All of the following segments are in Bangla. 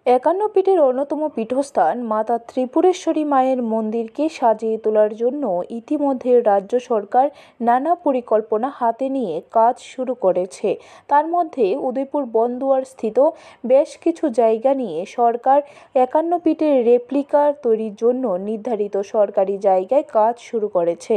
51 পীঠের অন্যতম পীঠস্থান মাতা ত্রিপুরেশ্বরী মায়ের মন্দিরকে সাজিয়ে তোলার জন্য ইতিমধ্যে রাজ্য সরকার নানা পরিকল্পনা হাতে নিয়ে কাজ শুরু করেছে। তার মধ্যে উদয়পুর বনদুয়ার স্থিত বেশ কিছু জায়গা নিয়ে সরকার 51 পীঠের রেপ্লিকা তৈরির জন্য নির্ধারিত সরকারি জায়গায় কাজ শুরু করেছে।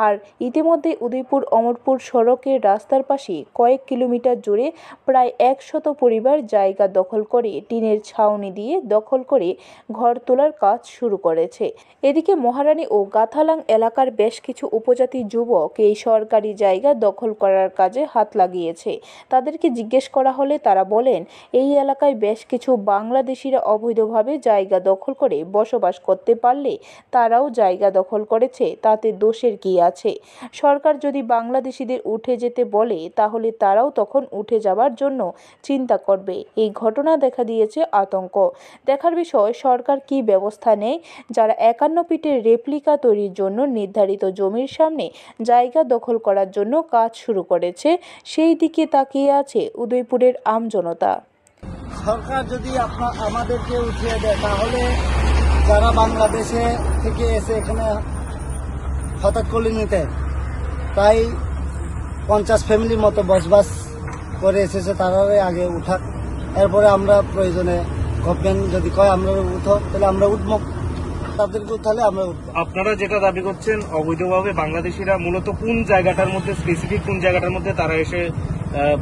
আর ইতিমধ্যে উদয়পুর অমরপুর সড়কের রাস্তার পাশে কয়েক কিলোমিটার জুড়ে প্রায় 100 পরিবার জায়গা দখল করে টিনের ছাউনি দিয়ে দখল করে ঘর তোলার কাজ শুরু করেছে। এদিকে মহারানী ও গাথালাং এলাকার বেশ কিছু উপজাতি যুবক এই সরকারি জায়গা দখল করার কাজে হাত লাগিয়েছে। তাদেরকে জিজ্ঞেস করা হলে তারা বলেন, এই এলাকায় বেশ কিছু বাংলাদেশিরা অবৈধভাবে জায়গা দখল করে বসবাস করতে পারলে তারাও জায়গা দখল করেছে, তাতে দোষের কি আছে? সরকার যদি বাংলাদেশিদের উঠে যেতে বলে তাহলে তারাও তখন উঠে যাবার জন্য চিন্তা করবে। এই ঘটনা দেখা দিয়েছে আতঙ্ক। দেখার বিষয় সরকার কি ব্যবস্থা নেয়। যারা 51 পীঠের রেপ্লিকা তৈরির জন্য নির্ধারিত জমির সামনে জায়গা দখল করার জন্য কাজ শুরু করেছে, সেই দিকে তাকিয়ে আছে উদয়পুরের আমজনতা। সরকার যদি আমাদেরকে উঠিয়ে দেয় তাহলে যারা বাংলাদেশে থেকে এসে এখানে হঠাৎ কলোনিতে প্রায় 50 ফ্যামিলির মতো বসবাস করে এসেছে, তারাই আগে উঠাক। এরপরে আমরা প্রয়োজনে গভর্নমেন্ট যদি কয় আমরা উঠো তাহলে আমরা উঠবো, তাদেরকে উঠালে আমরা উঠবো। আপনারা যেটা দাবি করছেন অবৈধভাবে বাংলাদেশিরা মূলত কোন জায়গাটার মধ্যে, স্পেসিফিক কোন জায়গাটার মধ্যে তারা এসে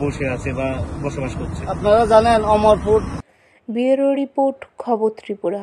বসে আছে বা বসবাস করছে? আপনারা জানেন অমরপুর। ব্যুরো রিপোর্ট, খবর ত্রিপুরা।